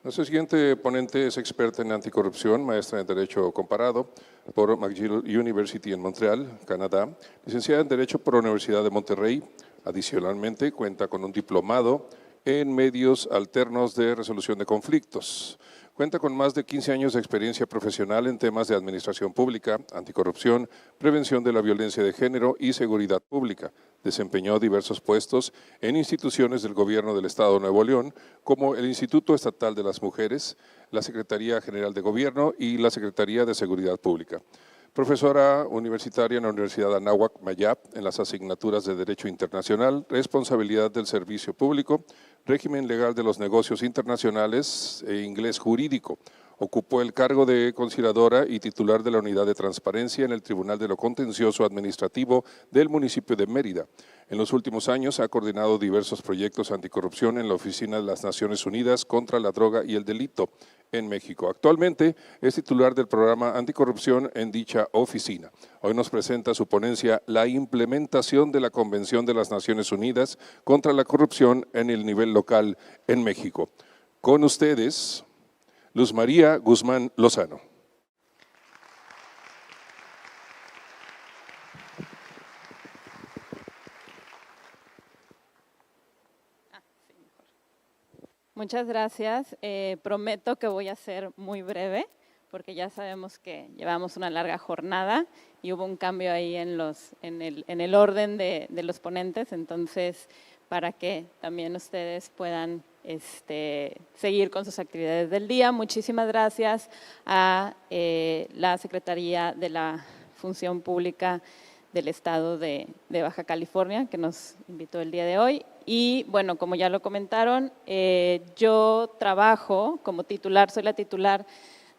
Nuestra siguiente ponente es experta en anticorrupción, maestra en Derecho Comparado por McGill University en Montreal, Canadá, licenciada en Derecho por la Universidad de Monterrey. Adicionalmente, cuenta con un diplomado en medios alternos de resolución de conflictos. Cuenta con más de 15 años de experiencia profesional en temas de administración pública, anticorrupción, prevención de la violencia de género y seguridad pública. Desempeñó diversos puestos en instituciones del Gobierno del Estado de Nuevo León, como el Instituto Estatal de las Mujeres, la Secretaría General de Gobierno y la Secretaría de Seguridad Pública. Profesora universitaria en la Universidad Anáhuac Mayap en las asignaturas de Derecho Internacional, Responsabilidad del Servicio Público, Régimen Legal de los Negocios Internacionales e Inglés Jurídico. Ocupó el cargo de conciliadora y titular de la Unidad de Transparencia en el Tribunal de lo Contencioso Administrativo del municipio de Mérida. En los últimos años ha coordinado diversos proyectos anticorrupción en la Oficina de las Naciones Unidas contra la Droga y el Delito en México. Actualmente es titular del programa anticorrupción en dicha oficina. Hoy nos presenta su ponencia La implementación de la Convención de las Naciones Unidas contra la corrupción en el nivel local en México. Con ustedes, Luz María Guzmán Lozano. Muchas gracias. Prometo que voy a ser muy breve, porque ya sabemos que llevamos una larga jornada y hubo un cambio ahí en el orden de los ponentes, entonces para que también ustedes puedan seguir con sus actividades del día. Muchísimas gracias a la Secretaría de la Función Pública del Estado de Baja California, que nos invitó el día de hoy. Y bueno, como ya lo comentaron, yo trabajo como titular, soy la titular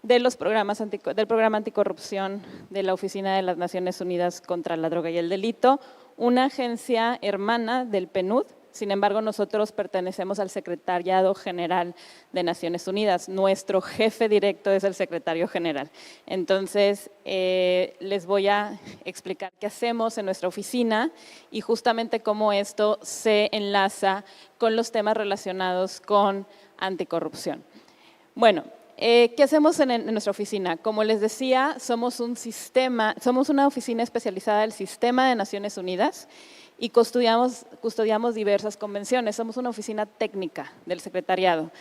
de los del programa anticorrupción de la Oficina de las Naciones Unidas contra la Droga y el Delito, una agencia hermana del PNUD. Sin embargo, nosotros pertenecemos al Secretariado General de Naciones Unidas. Nuestro jefe directo es el secretario general. Entonces, les voy a explicar qué hacemos en nuestra oficina y justamente cómo esto se enlaza con los temas relacionados con anticorrupción. Bueno, ¿qué hacemos en nuestra oficina? Como les decía, somos una oficina especializada del Sistema de Naciones Unidas y custodiamos diversas convenciones. Somos una oficina técnica del secretariado.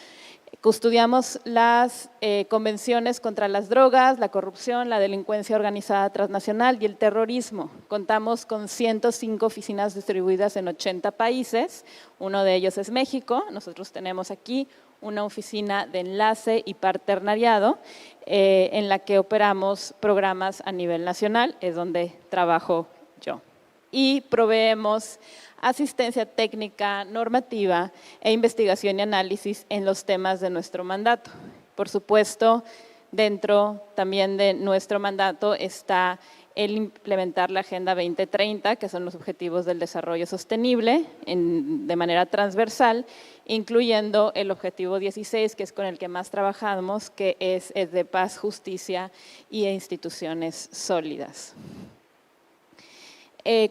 Custodiamos las convenciones contra las drogas, la corrupción, la delincuencia organizada transnacional y el terrorismo. Contamos con 105 oficinas distribuidas en 80 países, uno de ellos es México. Nosotros tenemos aquí una oficina de enlace y paternariado en la que operamos programas a nivel nacional, es donde trabajo yo. Y proveemos asistencia técnica, normativa e investigación y análisis en los temas de nuestro mandato. Por supuesto, dentro también de nuestro mandato está el implementar la Agenda 2030, que son los Objetivos del Desarrollo Sostenible, de manera transversal, incluyendo el Objetivo 16, que es con el que más trabajamos, que es de paz, justicia y instituciones sólidas.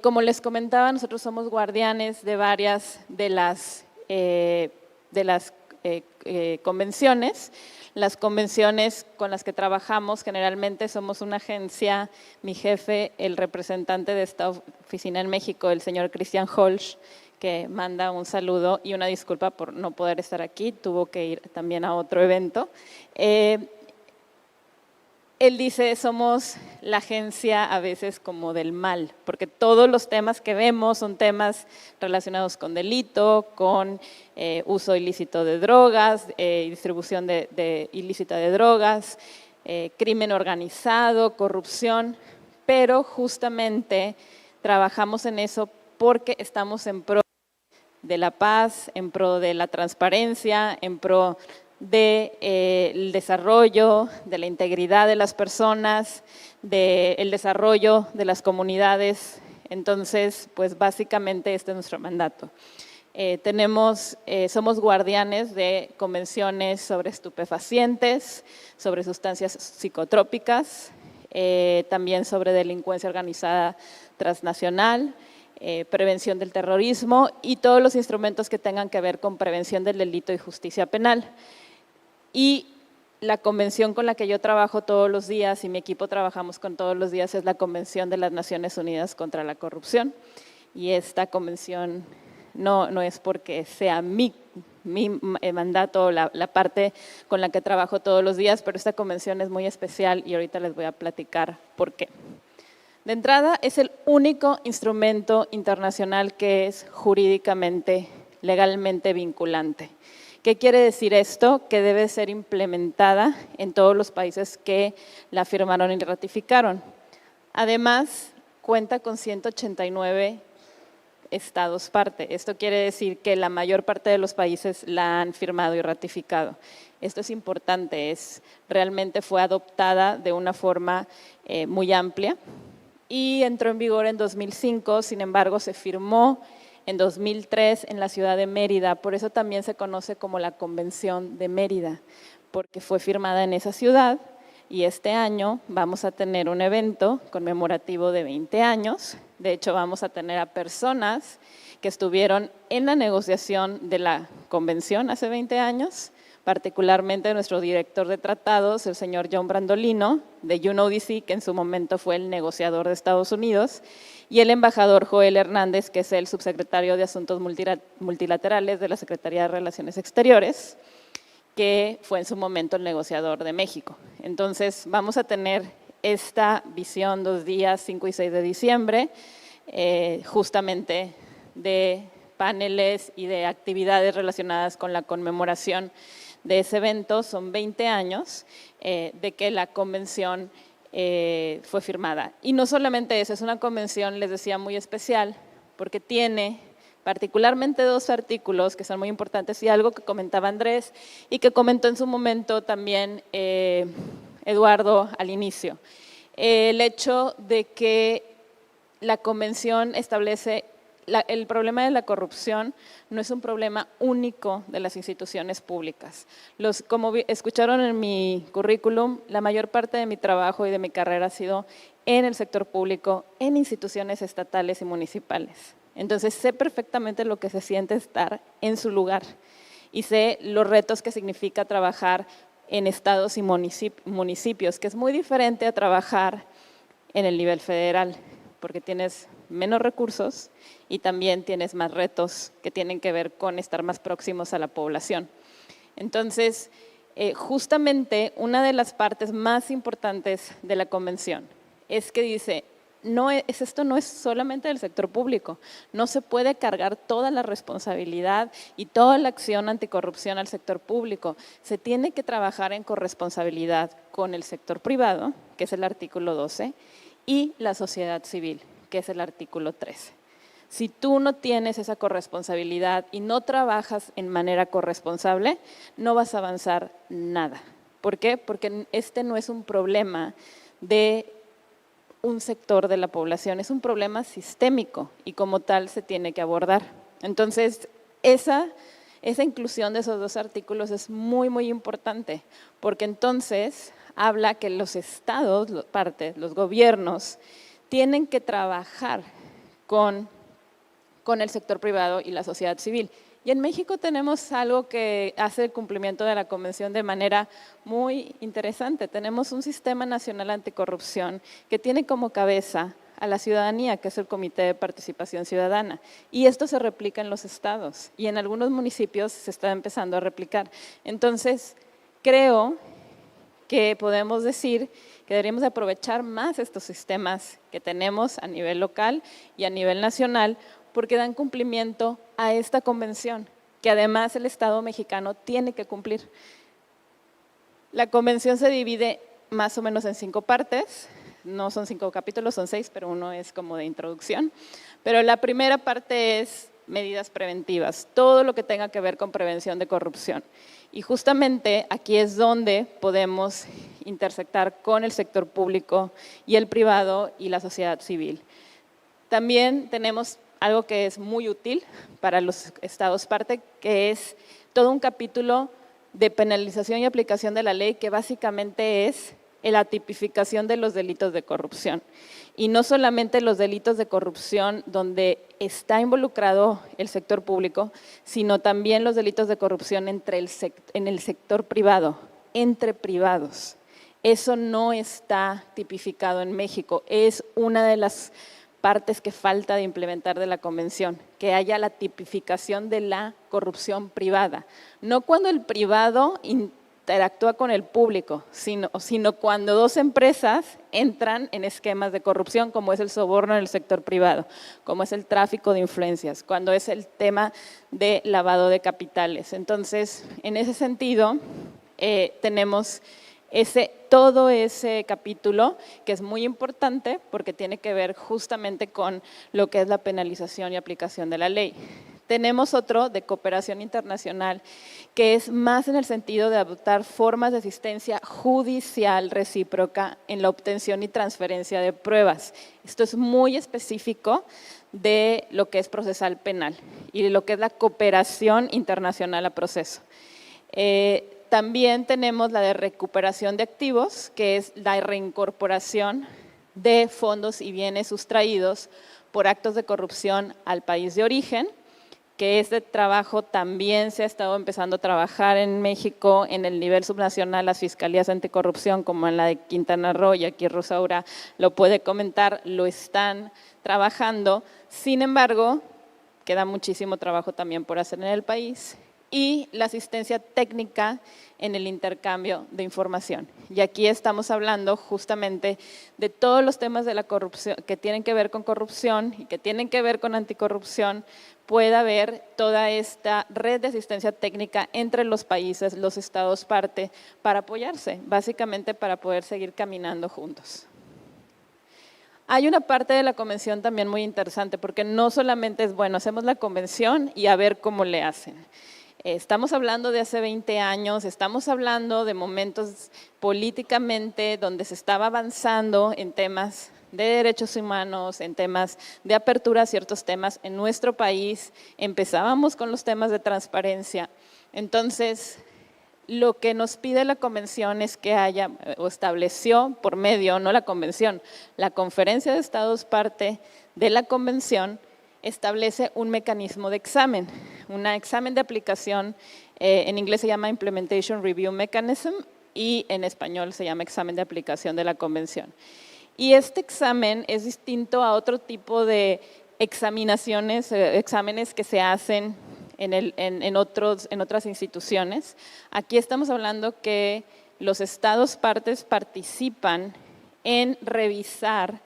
Como les comentaba, nosotros somos guardianes de varias de las convenciones. Las convenciones con las que trabajamos generalmente somos una agencia, mi jefe, el representante de esta oficina en México, el señor Christian Holsch, que manda un saludo y una disculpa por no poder estar aquí, tuvo que ir también a otro evento. Él dice, somos la agencia a veces como del mal, porque todos los temas que vemos son temas relacionados con delito, con uso ilícito de drogas, distribución ilícita de drogas, crimen organizado, corrupción, pero justamente trabajamos en eso porque estamos en pro de la paz, en pro de la transparencia, en pro del desarrollo, de la integridad de las personas, del desarrollo de las comunidades. Entonces, pues básicamente este es nuestro mandato. Somos guardianes de convenciones sobre estupefacientes, sobre sustancias psicotrópicas, también sobre delincuencia organizada transnacional, prevención del terrorismo y todos los instrumentos que tengan que ver con prevención del delito y justicia penal. Y la convención con la que yo trabajo todos los días y mi equipo trabajamos con todos los días es la Convención de las Naciones Unidas contra la Corrupción. Y esta convención no es porque sea mi mandato, la parte con la que trabajo todos los días, pero esta convención es muy especial y ahorita les voy a platicar por qué. De entrada, es el único instrumento internacional que es jurídicamente, legalmente vinculante. ¿Qué quiere decir esto? Que debe ser implementada en todos los países que la firmaron y ratificaron. Además, cuenta con 189 estados parte. Esto quiere decir que la mayor parte de los países la han firmado y ratificado. Esto es importante, realmente fue adoptada de una forma muy amplia y entró en vigor en 2005, sin embargo se firmó en 2003 en la ciudad de Mérida, por eso también se conoce como la Convención de Mérida, porque fue firmada en esa ciudad y este año vamos a tener un evento conmemorativo de 20 años, de hecho vamos a tener a personas que estuvieron en la negociación de la convención hace 20 años, particularmente nuestro director de tratados, el señor John Brandolino, de UNODC, que en su momento fue el negociador de Estados Unidos, y el embajador Joel Hernández, que es el subsecretario de Asuntos Multilaterales de la Secretaría de Relaciones Exteriores, que fue en su momento el negociador de México. Entonces, vamos a tener esta visión 2 días, 5 y 6 de diciembre, justamente de paneles y de actividades relacionadas con la conmemoración de ese evento. Son 20 años de que la convención fue firmada. Y no solamente eso, es una convención, les decía, muy especial, porque tiene particularmente 2 artículos que son muy importantes y algo que comentaba Andrés y que comentó en su momento también Eduardo al inicio. El hecho de que la convención establece el problema de la corrupción no es un problema único de las instituciones públicas. Como escucharon en mi currículum, la mayor parte de mi trabajo y de mi carrera ha sido en el sector público, en instituciones estatales y municipales. Entonces, sé perfectamente lo que se siente estar en su lugar y sé los retos que significa trabajar en estados y municipios, que es muy diferente a trabajar en el nivel federal, porque tienes menos recursos y también tienes más retos que tienen que ver con estar más próximos a la población. Entonces, justamente una de las partes más importantes de la convención es que dice, esto no es solamente del sector público, no se puede cargar toda la responsabilidad y toda la acción anticorrupción al sector público, se tiene que trabajar en corresponsabilidad con el sector privado, que es el artículo 12, y la sociedad civil, que es el artículo 13. Si tú no tienes esa corresponsabilidad y no trabajas en manera corresponsable, no vas a avanzar nada. ¿Por qué? Porque este no es un problema de un sector de la población, es un problema sistémico y como tal se tiene que abordar. Entonces, esa inclusión de esos 2 artículos es muy, muy importante, porque entonces habla que los estados, los gobiernos, tienen que trabajar con el sector privado y la sociedad civil. Y en México tenemos algo que hace el cumplimiento de la convención de manera muy interesante. Tenemos un sistema nacional anticorrupción que tiene como cabeza a la ciudadanía, que es el Comité de Participación Ciudadana. Y esto se replica en los estados y en algunos municipios se está empezando a replicar. Entonces, creo que podemos decir que deberíamos aprovechar más estos sistemas que tenemos a nivel local y a nivel nacional, porque dan cumplimiento a esta convención, que además el Estado mexicano tiene que cumplir. La convención se divide más o menos en 5 partes, no son 5 capítulos, son 6, pero uno es como de introducción. Pero la primera parte es medidas preventivas, todo lo que tenga que ver con prevención de corrupción. Y justamente aquí es donde podemos intersectar con el sector público y el privado y la sociedad civil. También tenemos algo que es muy útil para los estados parte, que es todo un capítulo de penalización y aplicación de la ley, que básicamente es la tipificación de los delitos de corrupción. Y no solamente los delitos de corrupción donde está involucrado el sector público, sino también los delitos de corrupción en el sector privado, entre privados. Eso no está tipificado en México, es una de las partes que falta de implementar de la convención, que haya la tipificación de la corrupción privada, no cuando el privado interactúa con el público, sino cuando dos empresas entran en esquemas de corrupción, como es el soborno en el sector privado, como es el tráfico de influencias, cuando es el tema de lavado de capitales. Entonces, en ese sentido, tenemos todo ese capítulo que es muy importante porque tiene que ver justamente con lo que es la penalización y aplicación de la ley. Tenemos otro de cooperación internacional que es más en el sentido de adoptar formas de asistencia judicial recíproca en la obtención y transferencia de pruebas. Esto es muy específico de lo que es procesal penal y de lo que es la cooperación internacional a proceso. También tenemos la de recuperación de activos, que es la reincorporación de fondos y bienes sustraídos por actos de corrupción al país de origen, que este trabajo también se ha estado empezando a trabajar en México en el nivel subnacional, las fiscalías anticorrupción, como en la de Quintana Roo, y aquí Rosaura lo puede comentar, lo están trabajando. Sin embargo, queda muchísimo trabajo también por hacer en el país. Y la asistencia técnica en el intercambio de información. Y aquí estamos hablando justamente de todos los temas de la corrupción que tienen que ver con corrupción y que tienen que ver con anticorrupción. Puede haber toda esta red de asistencia técnica entre los países, los estados parte, para apoyarse, básicamente para poder seguir caminando juntos. Hay una parte de la convención también muy interesante, porque no solamente es, bueno, hacemos la convención y a ver cómo le hacen. Estamos hablando de hace 20 años, estamos hablando de momentos políticamente donde se estaba avanzando en temas de derechos humanos, en temas de apertura a ciertos temas. En nuestro país empezábamos con los temas de transparencia. Entonces, lo que nos pide la convención es que haya, o estableció por medio, no la convención, la Conferencia de Estados parte de la convención, establece un mecanismo de examen, un examen de aplicación, en inglés se llama Implementation Review Mechanism y en español se llama examen de aplicación de la convención. Y este examen es distinto a otro tipo de examinaciones, exámenes que se hacen en otras instituciones. Aquí estamos hablando que los estados partes participan en revisar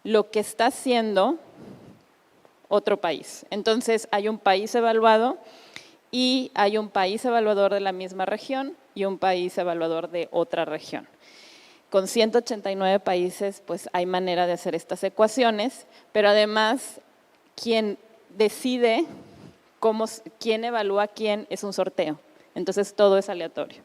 lo que está haciendo otro país. Entonces, hay un país evaluado y hay un país evaluador de la misma región y un país evaluador de otra región. Con 189 países, pues hay manera de hacer estas ecuaciones, pero además, quien decide quién evalúa a quién es un sorteo. Entonces, todo es aleatorio.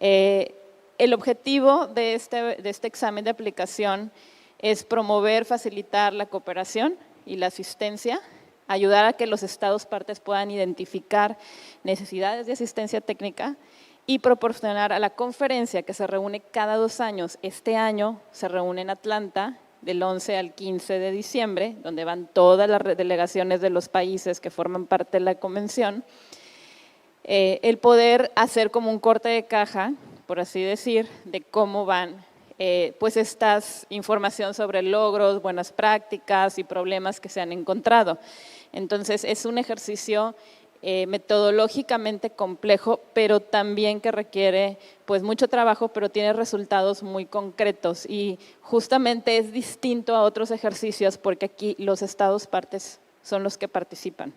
El objetivo de este examen de aplicación es promover, facilitar la cooperación y la asistencia, ayudar a que los estados partes puedan identificar necesidades de asistencia técnica y proporcionar a la conferencia que se reúne cada 2 años. Este año se reúne en Atlanta del 11 al 15 de diciembre, donde van todas las delegaciones de los países que forman parte de la convención. El poder hacer como un corte de caja, por así decir, de cómo van pues estas información sobre logros, buenas prácticas y problemas que se han encontrado. Entonces, es un ejercicio metodológicamente complejo, pero también que requiere pues mucho trabajo, pero tiene resultados muy concretos y justamente es distinto a otros ejercicios porque aquí los estados partes son los que participan.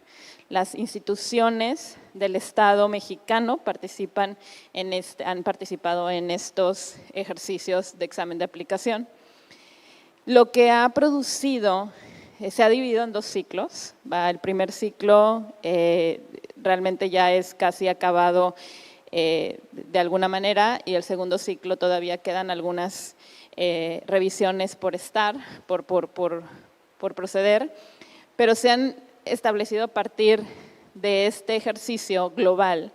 Las instituciones del Estado mexicano han participado en estos ejercicios de examen de aplicación. Lo que ha producido, se ha dividido en 2 ciclos. El primer ciclo realmente ya es casi acabado de alguna manera y el segundo ciclo todavía quedan algunas revisiones por proceder, pero se han establecido a partir de este ejercicio global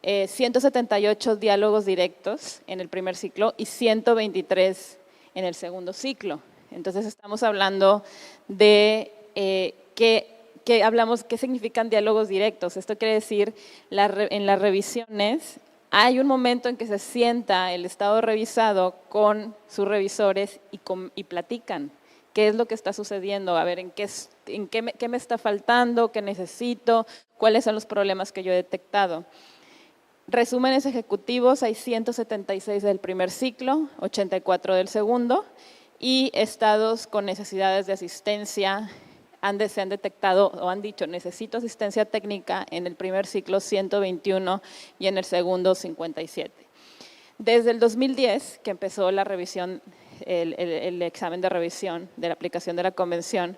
178 diálogos directos en el primer ciclo y 123 en el segundo ciclo. Entonces estamos hablando de qué significan diálogos directos. Esto quiere decir, en las revisiones hay un momento en que se sienta el Estado revisado con sus revisores y platican qué es lo que está sucediendo, a ver qué me está faltando, qué necesito, cuáles son los problemas que yo he detectado. Resúmenes ejecutivos, hay 176 del primer ciclo, 84 del segundo, y estados con necesidades de asistencia se han detectado o han dicho necesito asistencia técnica en el primer ciclo 121 y en el segundo 57. Desde el 2010, que empezó la revisión, el examen de revisión de la aplicación de la convención,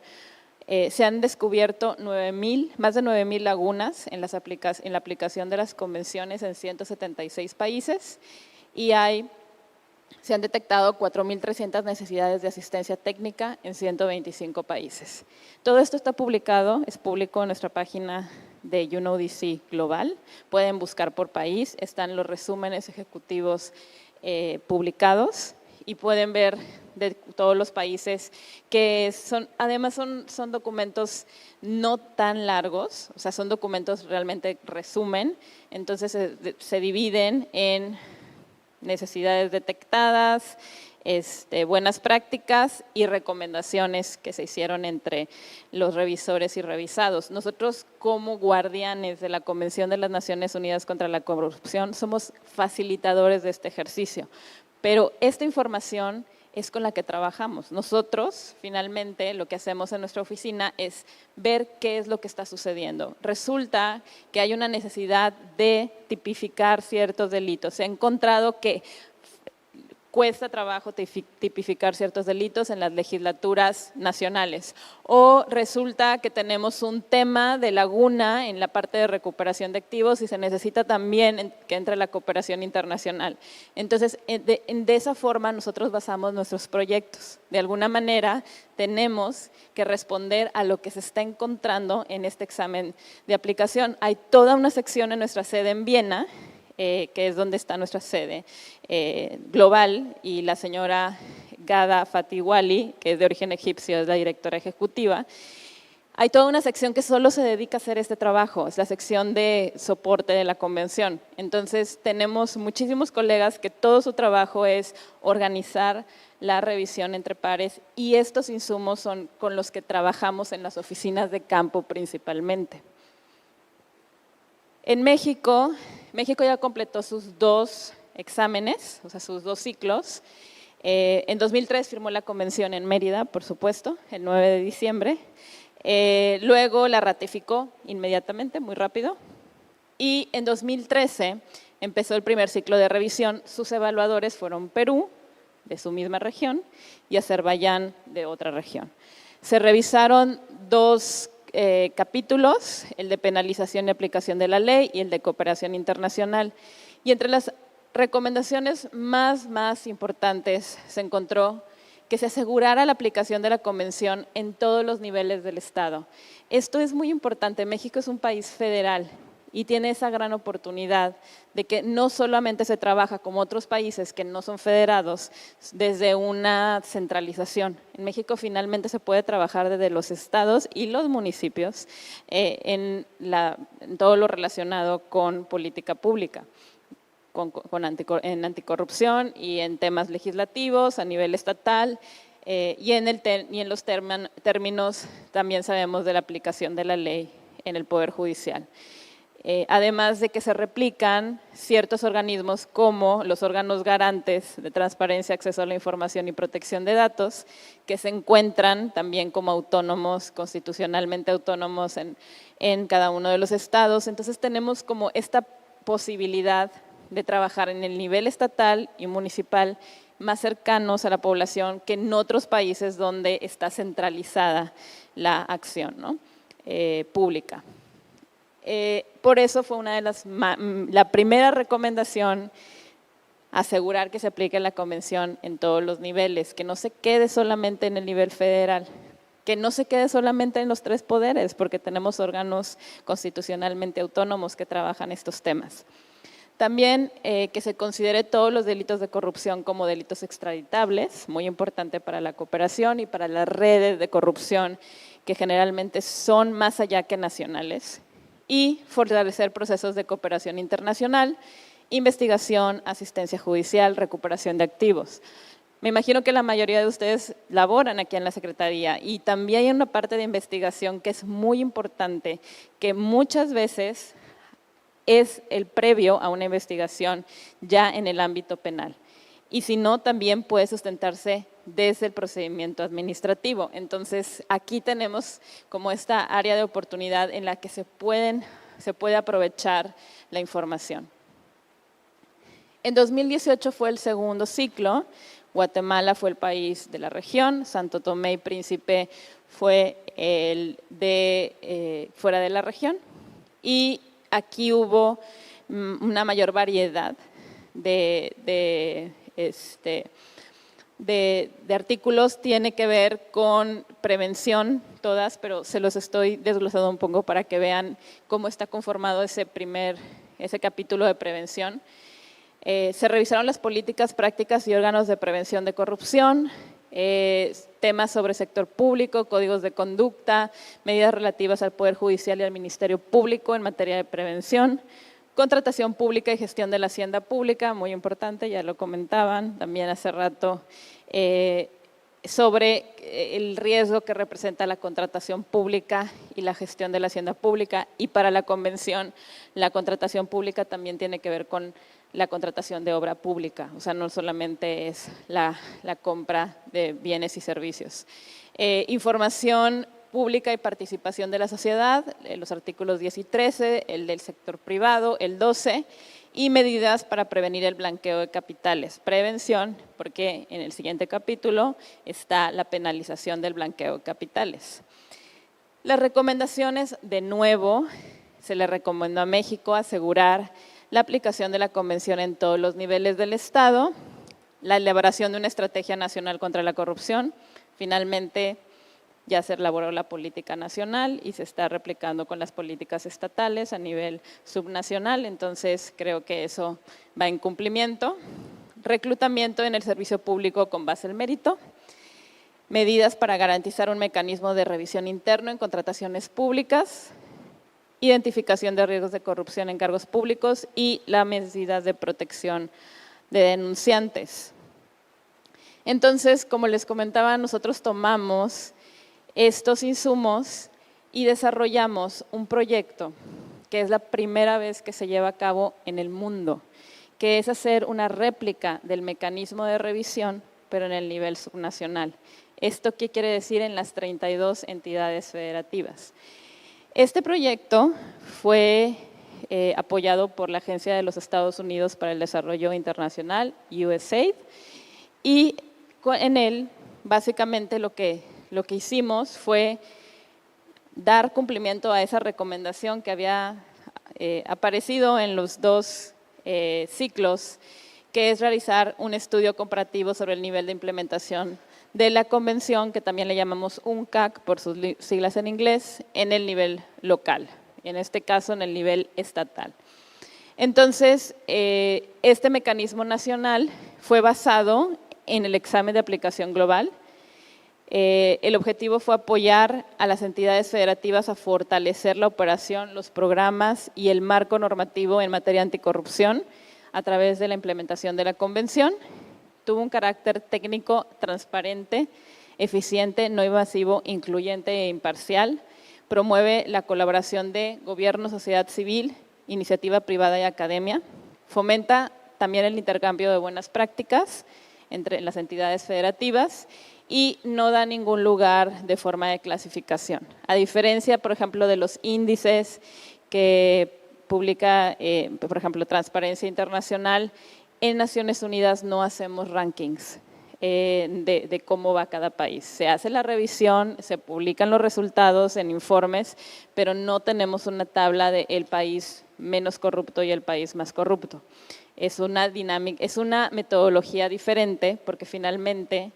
se han descubierto más de 9,000 lagunas en la aplicación de las convenciones en 176 países y se han detectado 4,300 necesidades de asistencia técnica en 125 países. Todo esto está publicado, es público en nuestra página de UNODC Global. Pueden buscar por país, están los resúmenes ejecutivos publicados y pueden ver de todos los países que además son documentos no tan largos, o sea, son documentos realmente resumen, entonces se dividen en necesidades detectadas, buenas prácticas y recomendaciones que se hicieron entre los revisores y revisados. Nosotros, como guardianes de la Convención de las Naciones Unidas contra la Corrupción, somos facilitadores de este ejercicio, pero esta información es con la que trabajamos. Nosotros, finalmente, lo que hacemos en nuestra oficina es ver qué es lo que está sucediendo. Resulta que hay una necesidad de tipificar ciertos delitos. Se ha encontrado que cuesta trabajo tipificar ciertos delitos en las legislaturas nacionales. O resulta que tenemos un tema de laguna en la parte de recuperación de activos y se necesita también que entre la cooperación internacional. Entonces, de esa forma nosotros basamos nuestros proyectos. De alguna manera tenemos que responder a lo que se está encontrando en este examen de aplicación. Hay toda una sección en nuestra sede en Viena, que es donde está nuestra sede global, y la señora Gada Fatiwali, que es de origen egipcio, es la directora ejecutiva. Hay toda una sección que solo se dedica a hacer este trabajo, es la sección de soporte de la convención. Entonces, tenemos muchísimos colegas que todo su trabajo es organizar la revisión entre pares y estos insumos son con los que trabajamos en las oficinas de campo principalmente. En México ya completó sus 2 exámenes, o sea, sus 2 ciclos. En 2003 firmó la convención en Mérida, por supuesto, el 9 de diciembre. Luego la ratificó inmediatamente, muy rápido. Y en 2013 empezó el primer ciclo de revisión. Sus evaluadores fueron Perú, de su misma región, y Azerbaiyán, de otra región. Se revisaron 2 capítulos, el de penalización y aplicación de la ley y el de cooperación internacional. Y entre las recomendaciones más importantes se encontró que se asegurara la aplicación de la convención en todos los niveles del Estado. Esto es muy importante. México es un país federal y tiene esa gran oportunidad de que no solamente se trabaja como otros países que no son federados desde una centralización. En México finalmente se puede trabajar desde los estados y los municipios en todo lo relacionado con política pública, en anticorrupción y en temas legislativos a nivel estatal. Y en los términos también sabemos de la aplicación de la ley en el Poder Judicial. Además de que se replican ciertos organismos como los órganos garantes de transparencia, acceso a la información y protección de datos, que se encuentran también como autónomos, constitucionalmente autónomos en cada uno de los estados. Entonces tenemos como esta posibilidad de trabajar en el nivel estatal y municipal más cercanos a la población que en otros países donde está centralizada la acción, ¿no? Pública. Por eso fue una de la primera recomendación, asegurar que se aplique la convención en todos los niveles, que no se quede solamente en el nivel federal, que no se quede solamente en los 3 poderes, porque tenemos órganos constitucionalmente autónomos que trabajan estos temas. También que se considere todos los delitos de corrupción como delitos extraditables, muy importante para la cooperación y para las redes de corrupción que generalmente son más allá que nacionales, y fortalecer procesos de cooperación internacional, investigación, asistencia judicial, recuperación de activos. Me imagino que la mayoría de ustedes laboran aquí en la Secretaría y también hay una parte de investigación que es muy importante, que muchas veces es el previo a una investigación ya en el ámbito penal. Y si no, también puede sustentarse desde el procedimiento administrativo. Entonces, aquí tenemos como esta área de oportunidad en la que se puede aprovechar la información. En 2018 fue el segundo ciclo. Guatemala fue el país de la región, Santo Tomé y Príncipe fue el de fuera de la región. Y aquí hubo una mayor variedad de artículos. Tiene que ver con prevención, todas, pero se los estoy desglosando un poco para que vean cómo está conformado ese capítulo de prevención. Se revisaron las políticas, prácticas y órganos de prevención de corrupción, temas sobre sector público, códigos de conducta, medidas relativas al Poder Judicial y al Ministerio Público en materia de prevención, contratación pública y gestión de la hacienda pública, muy importante, ya lo comentaban también hace rato, sobre el riesgo que representa la contratación pública y la gestión de la hacienda pública. Y para la convención, la contratación pública también tiene que ver con la contratación de obra pública, o sea, no solamente es la compra de bienes y servicios. Información pública y participación de la sociedad, los artículos 10 y 13, el del sector privado, el 12, y medidas para prevenir el blanqueo de capitales. Prevención, porque en el siguiente capítulo está la penalización del blanqueo de capitales. Las recomendaciones, de nuevo, se le recomendó a México asegurar la aplicación de la Convención en todos los niveles del Estado, la elaboración de una estrategia nacional contra la corrupción. Finalmente, ya se elaboró la política nacional y se está replicando con las políticas estatales a nivel subnacional, entonces creo que eso va en cumplimiento. Reclutamiento en el servicio público con base en mérito. Medidas para garantizar un mecanismo de revisión interno en contrataciones públicas. Identificación de riesgos de corrupción en cargos públicos y las medidas de protección de denunciantes. Entonces, como les comentaba, nosotros tomamos estos insumos y desarrollamos un proyecto que es la primera vez que se lleva a cabo en el mundo, que es hacer una réplica del mecanismo de revisión, pero en el nivel subnacional. ¿Esto qué quiere decir? En las 32 entidades federativas. Este proyecto fue apoyado por la Agencia de los Estados Unidos para el Desarrollo Internacional, USAID, y en él básicamente lo que hicimos fue dar cumplimiento a esa recomendación que había aparecido en los dos ciclos, que es realizar un estudio comparativo sobre el nivel de implementación de la convención, que también le llamamos UNCAC por sus siglas en inglés, en el nivel local, en este caso en el nivel estatal. Entonces, este mecanismo nacional fue basado en el examen de aplicación global. El objetivo fue apoyar a las entidades federativas a fortalecer la operación, los programas y el marco normativo en materia anticorrupción a través de la implementación de la convención. Tuvo un carácter técnico transparente, eficiente, no invasivo, incluyente e imparcial. Promueve la colaboración de gobierno, sociedad civil, iniciativa privada y academia. Fomenta también el intercambio de buenas prácticas entre las entidades federativas y no da ningún lugar de forma de clasificación. A diferencia, por ejemplo, de los índices que publica, por ejemplo, Transparencia Internacional, en Naciones Unidas no hacemos rankings de cómo va cada país. Se hace la revisión, se publican los resultados en informes, pero no tenemos una tabla de el país menos corrupto y el país más corrupto. Es una dinámica, es una metodología diferente porque finalmente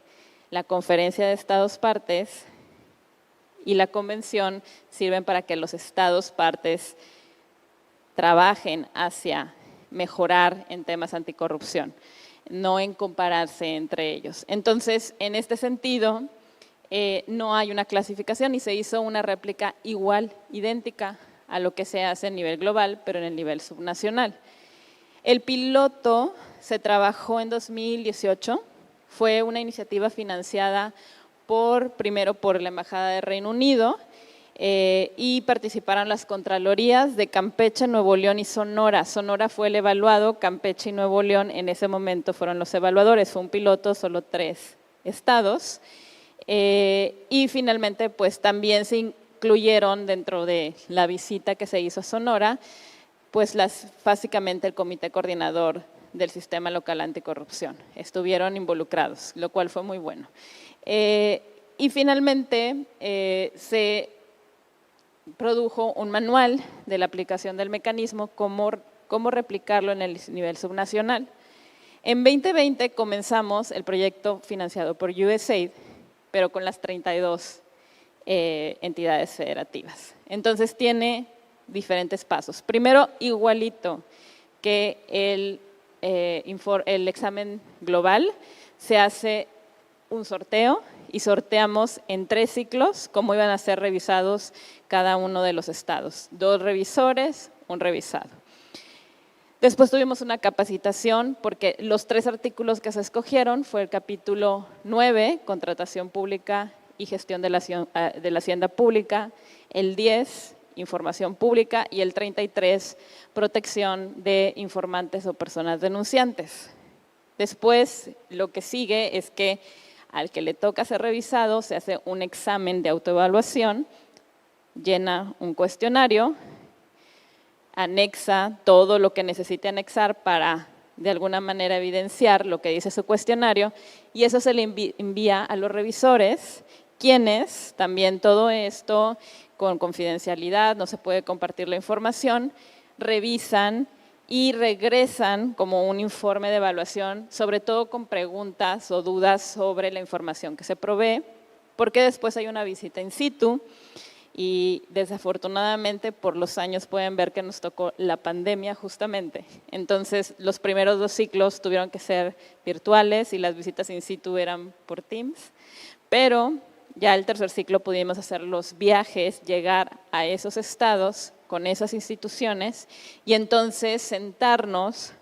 la Conferencia de Estados Partes y la Convención sirven para que los Estados Partes trabajen hacia mejorar en temas anticorrupción, no en compararse entre ellos. Entonces, en este sentido, no hay una clasificación y se hizo una réplica igual, idéntica a lo que se hace a nivel global, pero en el nivel subnacional. El piloto se trabajó en 2018, fue una iniciativa financiada primero por la Embajada de Reino Unido y participaron las Contralorías de Campeche, Nuevo León y Sonora. Sonora fue el evaluado, Campeche y Nuevo León en ese momento fueron los evaluadores, fue un piloto, solo 3 estados. Y finalmente pues también se incluyeron dentro de la visita que se hizo a Sonora, pues básicamente el comité coordinador del sistema local anticorrupción. Estuvieron involucrados, lo cual fue muy bueno. Y finalmente se produjo un manual de la aplicación del mecanismo, cómo replicarlo en el nivel subnacional. En 2020 comenzamos el proyecto financiado por USAID, pero con las 32 entidades federativas. Entonces tiene diferentes pasos. Primero, igualito que el examen global, se hace un sorteo y sorteamos en 3 ciclos cómo iban a ser revisados cada uno de los estados. 2 revisores, 1 revisado. Después tuvimos una capacitación porque los 3 artículos que se escogieron fue el capítulo 9, contratación pública y gestión de la hacienda pública, el 10, información pública y el 33, protección de informantes o personas denunciantes. Después, lo que sigue es que al que le toca ser revisado se hace un examen de autoevaluación, llena un cuestionario, anexa todo lo que necesite anexar para de alguna manera evidenciar lo que dice su cuestionario y eso se le envía a los revisores, quienes también todo esto con confidencialidad, no se puede compartir la información, revisan y regresan como un informe de evaluación, sobre todo con preguntas o dudas sobre la información que se provee, porque después hay una visita in situ y desafortunadamente por los años pueden ver que nos tocó la pandemia justamente. Entonces los primeros 2 ciclos tuvieron que ser virtuales y las visitas in situ eran por Teams, pero ya el 3er ciclo pudimos hacer los viajes, llegar a esos estados con esas instituciones y entonces sentarnos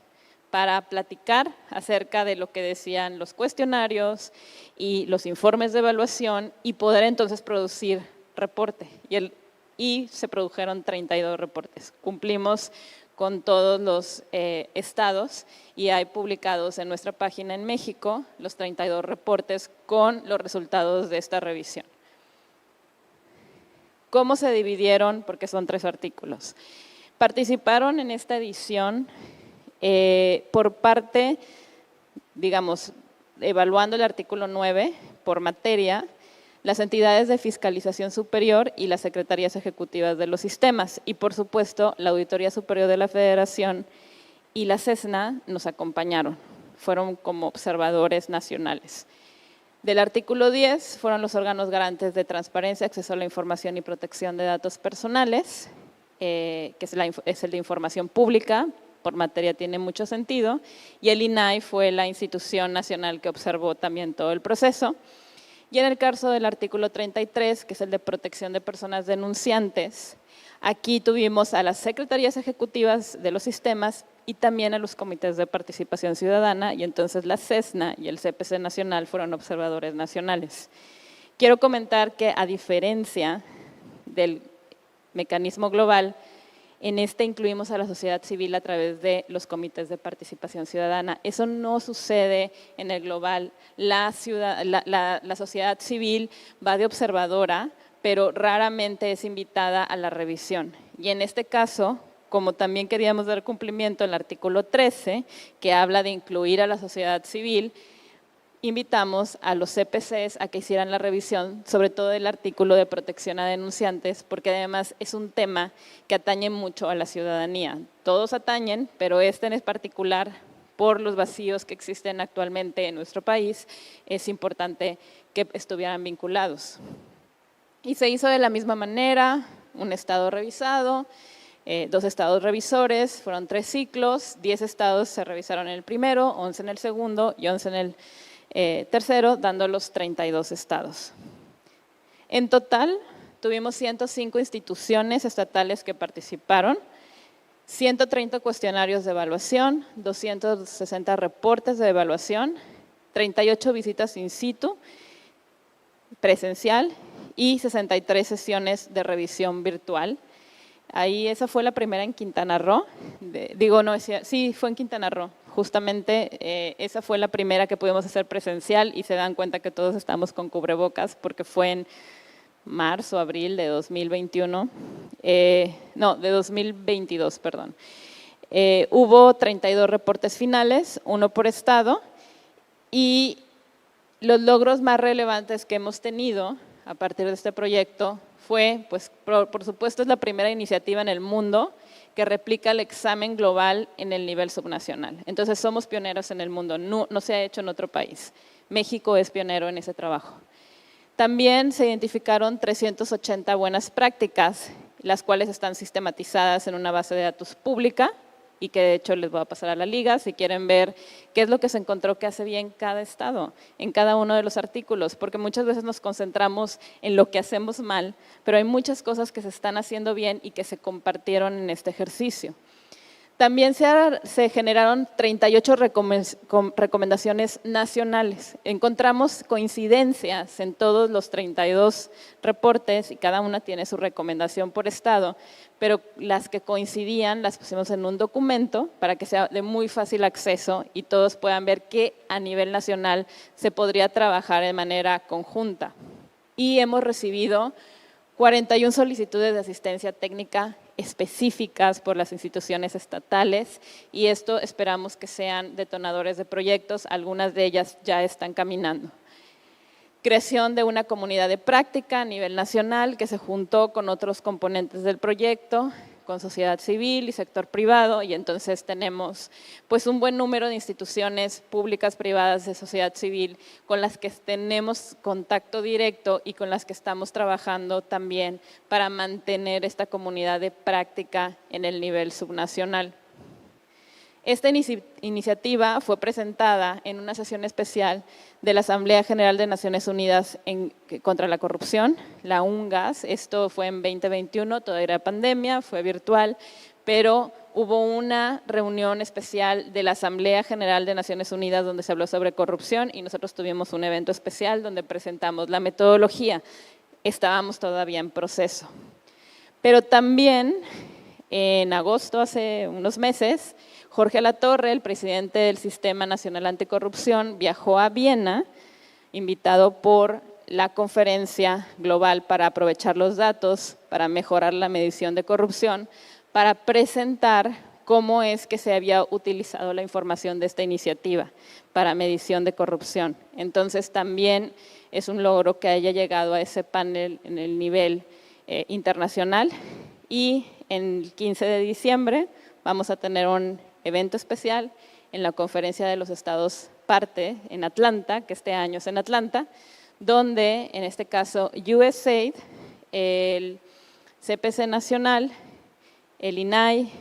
para platicar acerca de lo que decían los cuestionarios y los informes de evaluación y poder entonces producir reporte. Y se produjeron 32 reportes. Cumplimos con todos los estados y hay publicados en nuestra página en México los 32 reportes con los resultados de esta revisión. ¿Cómo se dividieron? Porque son 3 artículos. Participaron en esta edición por parte, digamos, evaluando el artículo 9 por materia, las entidades de fiscalización superior y las secretarías ejecutivas de los sistemas y, por supuesto, la Auditoría Superior de la Federación y la CESNA nos acompañaron, fueron como observadores nacionales. Del artículo 10 fueron los órganos garantes de transparencia, acceso a la información y protección de datos personales, que es el de información pública, por materia tiene mucho sentido, y el INAI fue la institución nacional que observó también todo el proceso. Y en el caso del artículo 33, que es el de protección de personas denunciantes, aquí tuvimos a las secretarías ejecutivas de los sistemas y también a los comités de participación ciudadana, y entonces la CESNA y el CPC Nacional fueron observadores nacionales. Quiero comentar que a diferencia del mecanismo global, en este incluimos a la sociedad civil a través de los comités de participación ciudadana. Eso no sucede en el global. La sociedad civil va de observadora, pero raramente es invitada a la revisión. Y en este caso, como también queríamos dar cumplimiento al artículo 13, que habla de incluir a la sociedad civil, invitamos a los CPCs a que hicieran la revisión, sobre todo del artículo de protección a denunciantes, porque además es un tema que atañe mucho a la ciudadanía. Todos atañen, pero este en particular, por los vacíos que existen actualmente en nuestro país, es importante que estuvieran vinculados. Y se hizo de la misma manera, un estado revisado, 2 estados revisores, fueron 3 ciclos, 10 estados se revisaron en el primero, 11 en el segundo y 11 en el tercero, dando los 32 estados. En total, tuvimos 105 instituciones estatales que participaron, 130 cuestionarios de evaluación, 260 reportes de evaluación, 38 visitas in situ, presencial y 63 sesiones de revisión virtual. Ahí esa fue la primera en Quintana Roo, sí, fue en Quintana Roo, justamente esa fue la primera que pudimos hacer presencial y se dan cuenta que todos estamos con cubrebocas porque fue en marzo, abril de 2021, de 2022, perdón. Hubo 32 reportes finales, 1 por estado, y los logros más relevantes que hemos tenido a partir de este proyecto fue, pues, por supuesto, es la primera iniciativa en el mundo que replica el examen global en el nivel subnacional. Entonces, somos pioneros en el mundo, no se ha hecho en otro país. México es pionero en ese trabajo. También se identificaron 380 buenas prácticas, las cuales están sistematizadas en una base de datos pública y que de hecho les voy a pasar a la liga si quieren ver qué es lo que se encontró que hace bien cada estado, en cada uno de los artículos, porque muchas veces nos concentramos en lo que hacemos mal, pero hay muchas cosas que se están haciendo bien y que se compartieron en este ejercicio. También se generaron 38 recomendaciones nacionales. Encontramos coincidencias en todos los 32 reportes y cada una tiene su recomendación por estado, pero las que coincidían las pusimos en un documento para que sea de muy fácil acceso y todos puedan ver qué a nivel nacional se podría trabajar de manera conjunta. Y hemos recibido 41 solicitudes de asistencia técnica específicas por las instituciones estatales y esto esperamos que sean detonadores de proyectos, algunas de ellas ya están caminando. Creación de una comunidad de práctica a nivel nacional que se juntó con otros componentes del proyecto, con sociedad civil y sector privado, y entonces tenemos pues un buen número de instituciones públicas, privadas, de sociedad civil con las que tenemos contacto directo y con las que estamos trabajando también para mantener esta comunidad de práctica en el nivel subnacional. Esta iniciativa fue presentada en una sesión especial de la Asamblea General de Naciones Unidas contra la Corrupción, la UNGAS. Esto fue en 2021, todavía era pandemia, fue virtual, pero hubo una reunión especial de la Asamblea General de Naciones Unidas donde se habló sobre corrupción y nosotros tuvimos un evento especial donde presentamos la metodología. Estábamos todavía en proceso. Pero también en agosto, hace unos meses, Jorge Alatorre, el presidente del Sistema Nacional Anticorrupción, viajó a Viena, invitado por la Conferencia Global para aprovechar los datos, para mejorar la medición de corrupción, para presentar cómo es que se había utilizado la información de esta iniciativa para medición de corrupción. Entonces, también es un logro que haya llegado a ese panel en el nivel internacional y el 15 de diciembre vamos a tener un evento especial en la Conferencia de los Estados Parte en Atlanta, que este año es en Atlanta, donde en este caso USAID, el CPC Nacional, el INAI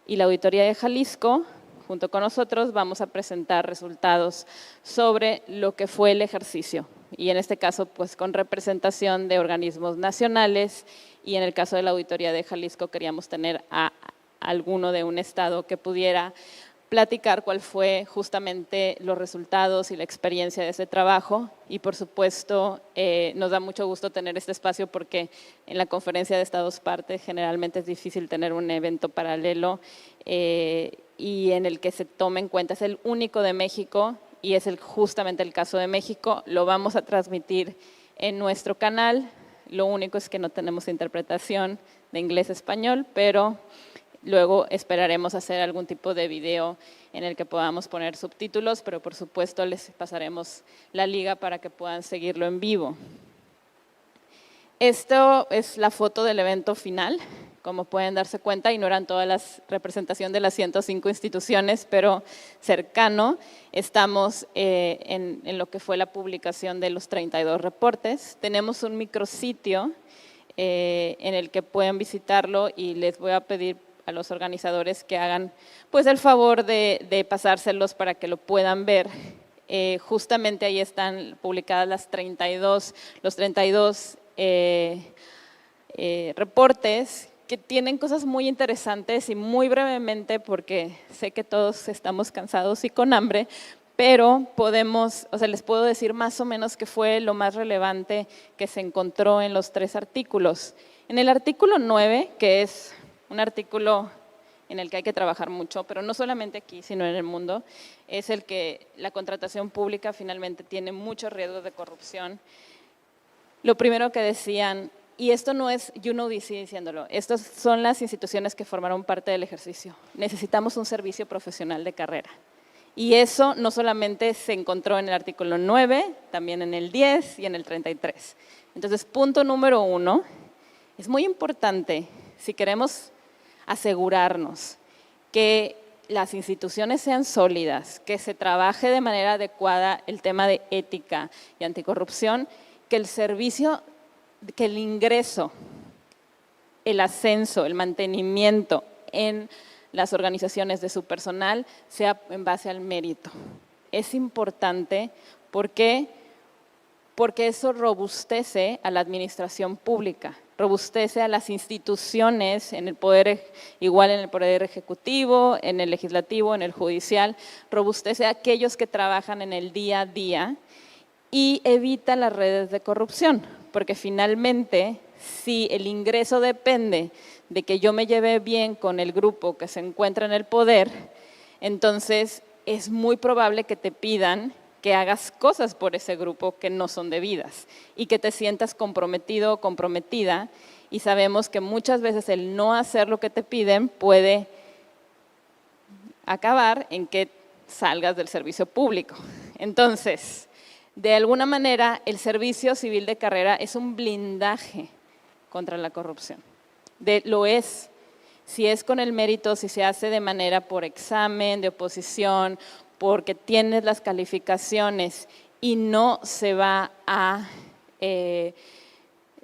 y la Auditoría de Jalisco, junto con nosotros vamos a presentar resultados sobre lo que fue el ejercicio y en este caso pues con representación de organismos nacionales y en el caso de la Auditoría de Jalisco queríamos tener a alguno de un estado que pudiera platicar cuál fue justamente los resultados y la experiencia de ese trabajo y por supuesto nos da mucho gusto tener este espacio porque en la Conferencia de Estados Parte generalmente es difícil tener un evento paralelo y en el que se tome en cuenta, es el único de México y es justamente el caso de México, lo vamos a transmitir en nuestro canal, lo único es que no tenemos interpretación de inglés-español, pero luego esperaremos hacer algún tipo de video en el que podamos poner subtítulos, pero por supuesto les pasaremos la liga para que puedan seguirlo en vivo. Esto es la foto del evento final, como pueden darse cuenta, y no eran todas las representaciones de las 105 instituciones, pero cercano. Estamos en lo que fue la publicación de los 32 reportes. Tenemos un micrositio en el que pueden visitarlo y les voy a pedir a los organizadores que hagan pues el favor de pasárselos para que lo puedan ver. Justamente ahí están publicadas los 32 reportes que tienen cosas muy interesantes y muy brevemente, porque sé que todos estamos cansados y con hambre, pero les puedo decir más o menos qué fue lo más relevante que se encontró en los 3 artículos. En el artículo 9, que es un artículo en el que hay que trabajar mucho, pero no solamente aquí, sino en el mundo, es el que la contratación pública finalmente tiene muchos riesgos de corrupción. Lo primero que decían, y esto no es UNODC diciéndolo, estas son las instituciones que formaron parte del ejercicio. Necesitamos un servicio profesional de carrera. Y eso no solamente se encontró en el artículo 9, también en el 10 y en el 33. Entonces, punto número 1, es muy importante, si queremos asegurarnos que las instituciones sean sólidas, que se trabaje de manera adecuada el tema de ética y anticorrupción, que el servicio, que el ingreso, el ascenso, el mantenimiento en las organizaciones de su personal sea en base al mérito. Es importante porque eso robustece a la administración pública, robustece a las instituciones en el poder, igual en el poder ejecutivo, en el legislativo, en el judicial, robustece a aquellos que trabajan en el día a día y evita las redes de corrupción, porque finalmente, si el ingreso depende de que yo me lleve bien con el grupo que se encuentra en el poder, entonces es muy probable que te pidan que hagas cosas por ese grupo que no son debidas y que te sientas comprometido o comprometida, y sabemos que muchas veces el no hacer lo que te piden puede acabar en que salgas del servicio público. Entonces, de alguna manera, el servicio civil de carrera es un blindaje contra la corrupción. Lo es. Si es con el mérito, si se hace de manera por examen, de oposición, porque tienes las calificaciones y no se va a…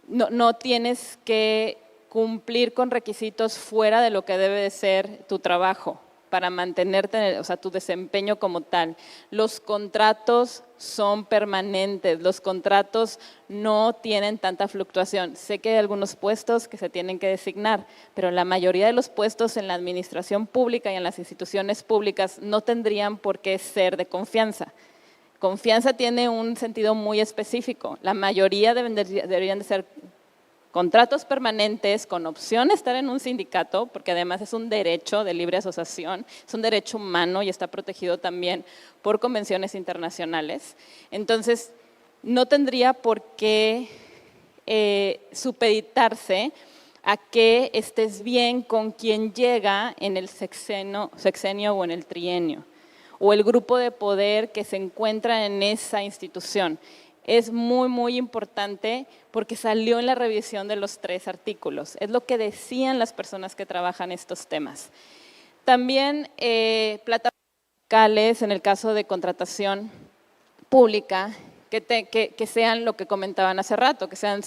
no tienes que cumplir con requisitos fuera de lo que debe de ser tu trabajo para mantenerte, o sea, tu desempeño como tal. Los contratos son permanentes, los contratos no tienen tanta fluctuación. Sé que hay algunos puestos que se tienen que designar, pero la mayoría de los puestos en la administración pública y en las instituciones públicas no tendrían por qué ser de confianza. Confianza tiene un sentido muy específico. La mayoría deberían de ser contratos permanentes con opción de estar en un sindicato, porque además es un derecho de libre asociación, es un derecho humano y está protegido también por convenciones internacionales. Entonces, no tendría por qué supeditarse a que estés bien con quien llega en el sexenio o en el trienio, o el grupo de poder que se encuentra en esa institución. Es muy, muy importante porque salió en la revisión de los 3 artículos. Es lo que decían las personas que trabajan estos temas. También plataformas locales, en el caso de contratación pública, que sean lo que comentaban hace rato, que sean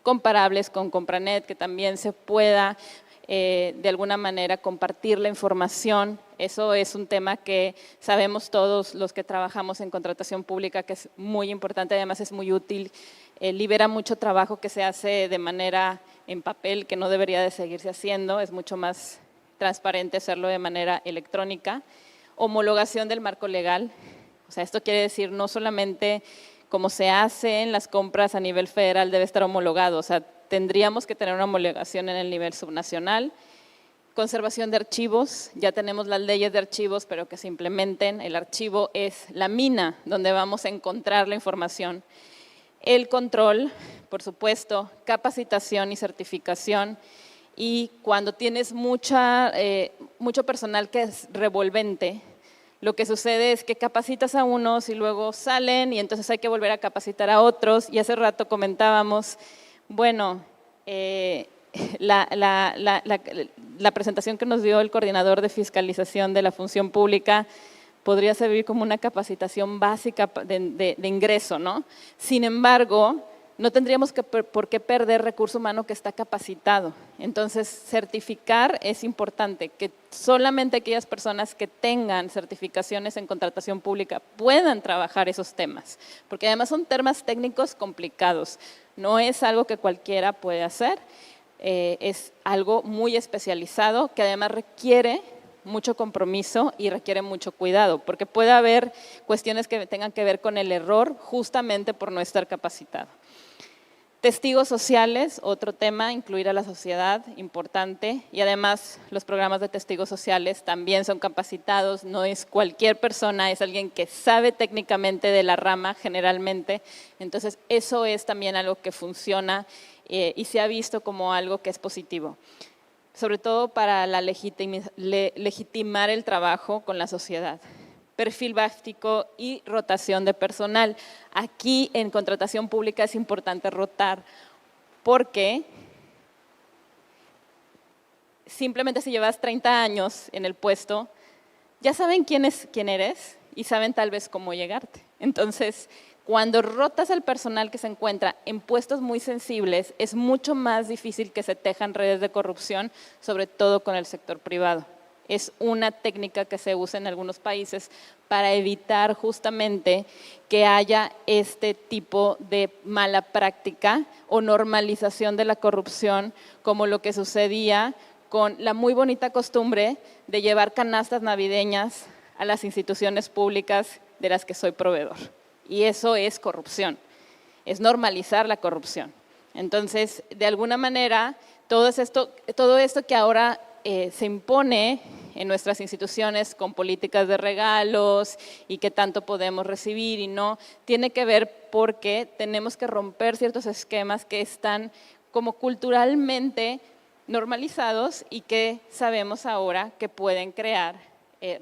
comparables con Compranet, que también se pueda de alguna manera compartir la información. Eso es un tema que sabemos todos los que trabajamos en contratación pública que es muy importante, además es muy útil, libera mucho trabajo que se hace de manera en papel, que no debería de seguirse haciendo, es mucho más transparente hacerlo de manera electrónica. Homologación del marco legal, o sea, esto quiere decir no solamente como se hace en las compras a nivel federal debe estar homologado, o sea, tendríamos que tener una homologación en el nivel subnacional. Conservación de archivos, ya tenemos las leyes de archivos, pero que se implementen. El archivo es la mina donde vamos a encontrar la información. El control, por supuesto, capacitación y certificación. Y cuando tienes mucho personal que es revolvente, lo que sucede es que capacitas a unos y luego salen y entonces hay que volver a capacitar a otros. Y hace rato comentábamos, bueno, la presentación que nos dio el coordinador de fiscalización de la función pública podría servir como una capacitación básica de ingreso, ¿no? Sin embargo, no tendríamos por qué perder recurso humano que está capacitado. Entonces, certificar es importante, que solamente aquellas personas que tengan certificaciones en contratación pública puedan trabajar esos temas, porque además son temas técnicos complicados, no es algo que cualquiera puede hacer, es algo muy especializado que además requiere mucho compromiso y requiere mucho cuidado, porque puede haber cuestiones que tengan que ver con el error justamente por no estar capacitado. Testigos sociales, otro tema, incluir a la sociedad, importante, y además los programas de testigos sociales también son capacitados, no es cualquier persona, es alguien que sabe técnicamente de la rama generalmente, entonces eso es también algo que funciona y se ha visto como algo que es positivo, sobre todo para legitimar el trabajo con la sociedad. Perfil básico y rotación de personal. Aquí en contratación pública es importante rotar porque simplemente si llevas 30 años en el puesto, ya saben quién eres y saben tal vez cómo llegarte. Entonces, cuando rotas al personal que se encuentra en puestos muy sensibles, es mucho más difícil que se tejan redes de corrupción, sobre todo con el sector privado. Es una técnica que se usa en algunos países para evitar justamente que haya este tipo de mala práctica o normalización de la corrupción, como lo que sucedía con la muy bonita costumbre de llevar canastas navideñas a las instituciones públicas de las que soy proveedor. Y eso es corrupción, es normalizar la corrupción. Entonces, de alguna manera, todo esto que ahora se impone en nuestras instituciones con políticas de regalos y qué tanto podemos recibir y no, tiene que ver porque tenemos que romper ciertos esquemas que están como culturalmente normalizados y que sabemos ahora que pueden crear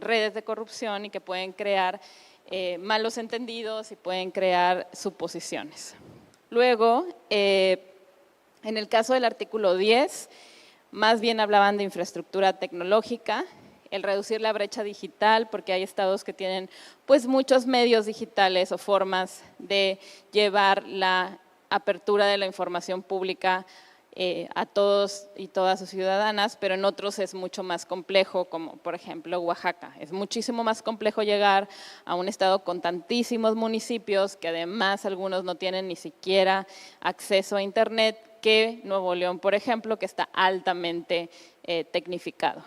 redes de corrupción y que pueden crear malos entendidos y pueden crear suposiciones. Luego, en el caso del artículo 10, más bien hablaban de infraestructura tecnológica, el reducir la brecha digital, porque hay estados que tienen pues muchos medios digitales o formas de llevar la apertura de la información pública a todos y todas sus ciudadanas, pero en otros es mucho más complejo, como por ejemplo Oaxaca. Es muchísimo más complejo llegar a un estado con tantísimos municipios, que además algunos no tienen ni siquiera acceso a internet, que Nuevo León, por ejemplo, que está altamente tecnificado.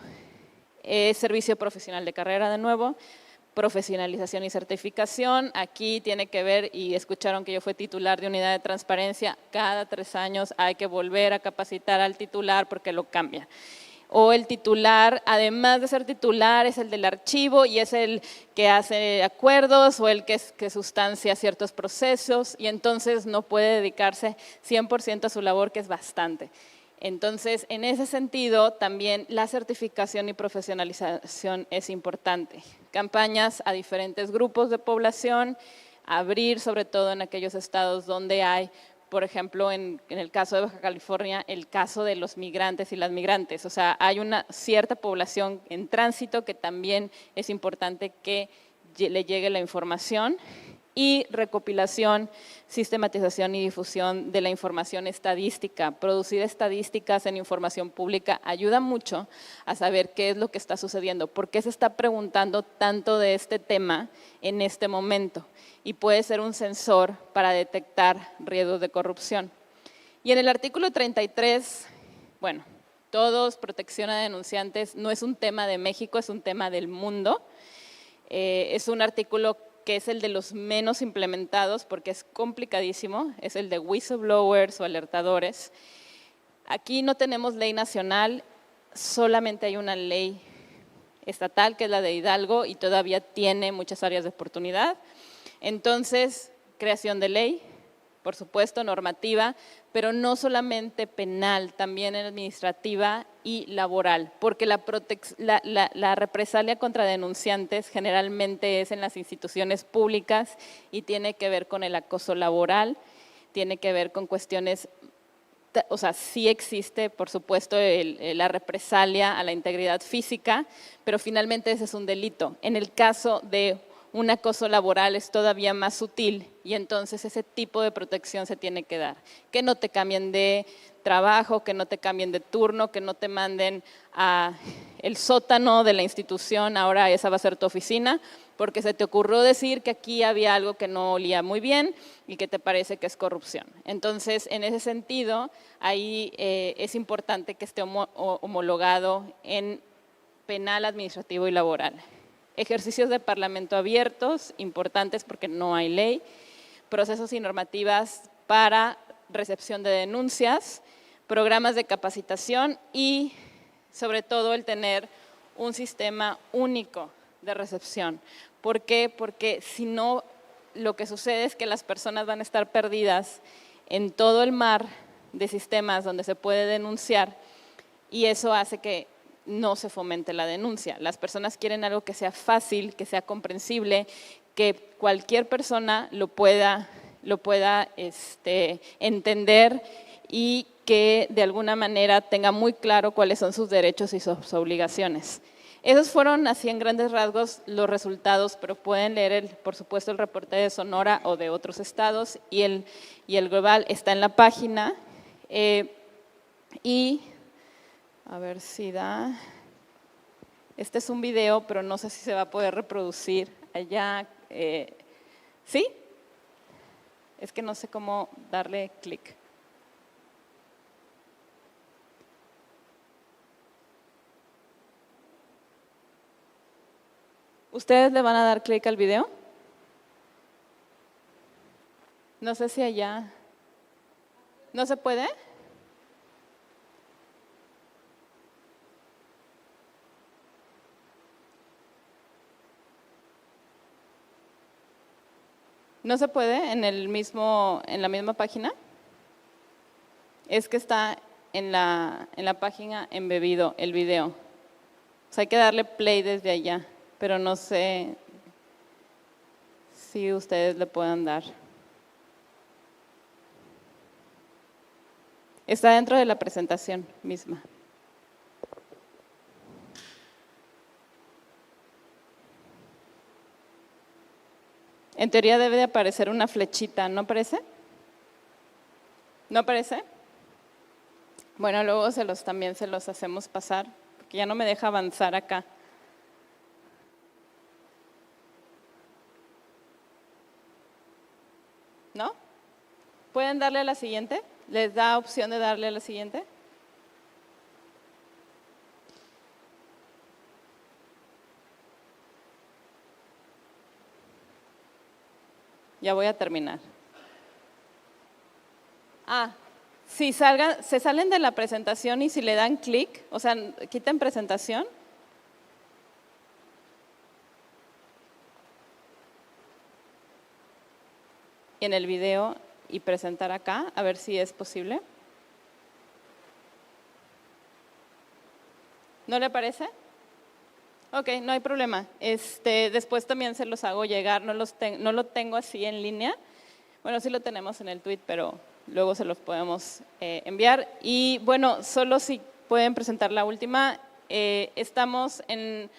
Servicio profesional de carrera de nuevo, profesionalización y certificación, aquí tiene que ver, y escucharon que yo fui titular de unidad de transparencia, cada 3 años hay que volver a capacitar al titular porque lo cambian. O el titular, además de ser titular, es el del archivo y es el que hace acuerdos o el que sustancia ciertos procesos y entonces no puede dedicarse 100% a su labor, que es bastante. Entonces, en ese sentido, también la certificación y profesionalización es importante. Campañas a diferentes grupos de población, abrir sobre todo en aquellos estados donde hay, por ejemplo, en el caso de Baja California, el caso de los migrantes y las migrantes. O sea, hay una cierta población en tránsito que también es importante que le llegue la información. Y recopilación, sistematización y difusión de la información estadística. Producir estadísticas en información pública ayuda mucho a saber qué es lo que está sucediendo, por qué se está preguntando tanto de este tema en este momento y puede ser un sensor para detectar riesgos de corrupción. Y en el artículo 33, bueno, todos, protección a denunciantes, no es un tema de México, es un tema del mundo. Es un artículo que es el de los menos implementados porque es complicadísimo, es el de whistleblowers o alertadores. Aquí no tenemos ley nacional, solamente hay una ley estatal que es la de Hidalgo y todavía tiene muchas áreas de oportunidad. Entonces, creación de ley, por supuesto, normativa, pero no solamente penal, también administrativa y laboral, porque la represalia contra denunciantes generalmente es en las instituciones públicas y tiene que ver con el acoso laboral, tiene que ver con cuestiones, o sea, sí existe, por supuesto, la represalia a la integridad física, pero finalmente ese es un delito. En el caso de un acoso laboral es todavía más sutil y entonces ese tipo de protección se tiene que dar. Que no te cambien de trabajo, que no te cambien de turno, que no te manden a el sótano de la institución, ahora esa va a ser tu oficina, porque se te ocurrió decir que aquí había algo que no olía muy bien y que te parece que es corrupción. Entonces, en ese sentido, ahí es importante que esté homologado en penal, administrativo y laboral. Ejercicios de parlamento abiertos, importantes porque no hay ley, procesos y normativas para recepción de denuncias, programas de capacitación y sobre todo el tener un sistema único de recepción. ¿Por qué? Porque si no, lo que sucede es que las personas van a estar perdidas en todo el mar de sistemas donde se puede denunciar y eso hace que no se fomente la denuncia. Las personas quieren algo que sea fácil, que sea comprensible, que cualquier persona lo pueda entender y que de alguna manera tenga muy claro cuáles son sus derechos y sus obligaciones. Esos fueron así en grandes rasgos los resultados, pero pueden leer, por supuesto, el reporte de Sonora o de otros estados y el global está en la página. Y a ver si da. Este es un video, pero no sé si se va a poder reproducir allá. ¿Sí? Es que no sé cómo darle clic. ¿Ustedes le van a dar clic al video? No sé si allá. ¿No se puede? ¿No se puede en la misma página? Es que está en la página embebido el video. O sea, hay que darle play desde allá, pero no sé si ustedes le puedan dar. Está dentro de la presentación misma. En teoría debe de aparecer una flechita, ¿no aparece? ¿No aparece? Bueno, luego también se los hacemos pasar, porque ya no me deja avanzar acá. ¿No? ¿Pueden darle a la siguiente? ¿Les da opción de darle a la siguiente? Ya voy a terminar. Si se salen de la presentación y si le dan clic, o sea, quiten presentación. Y en el video y presentar acá, a ver si es posible. ¿No le parece? Ok, no hay problema. Después también se los hago llegar, no lo tengo así en línea. Bueno, sí lo tenemos en el tweet, pero luego se los podemos enviar. Y bueno, solo si pueden presentar la última. La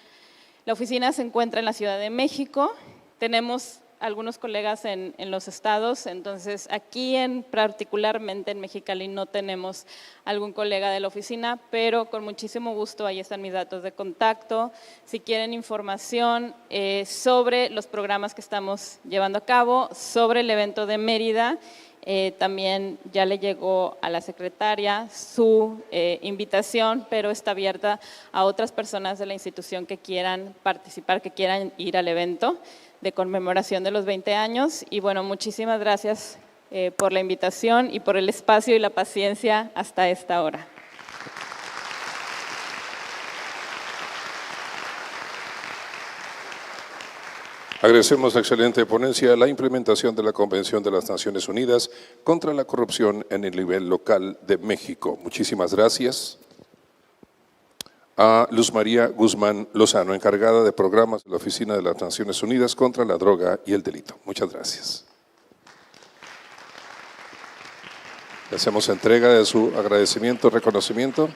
oficina se encuentra en la Ciudad de México. Tenemos algunos colegas en los estados, entonces aquí particularmente en Mexicali no tenemos algún colega de la oficina, pero con muchísimo gusto ahí están mis datos de contacto. Si quieren información sobre los programas que estamos llevando a cabo, sobre el evento de Mérida, también ya le llegó a la secretaria su invitación, pero está abierta a otras personas de la institución que quieran participar, que quieran ir al evento de conmemoración de los 20 años. Y bueno, muchísimas gracias por la invitación y por el espacio y la paciencia hasta esta hora. Agradecemos la excelente ponencia, la implementación de la Convención de las Naciones Unidas contra la corrupción en el nivel local de México. Muchísimas gracias. A Luz María Guzmán Lozano, encargada de programas de la Oficina de las Naciones Unidas contra la Droga y el Delito. Muchas gracias. Le hacemos entrega de su agradecimiento, reconocimiento.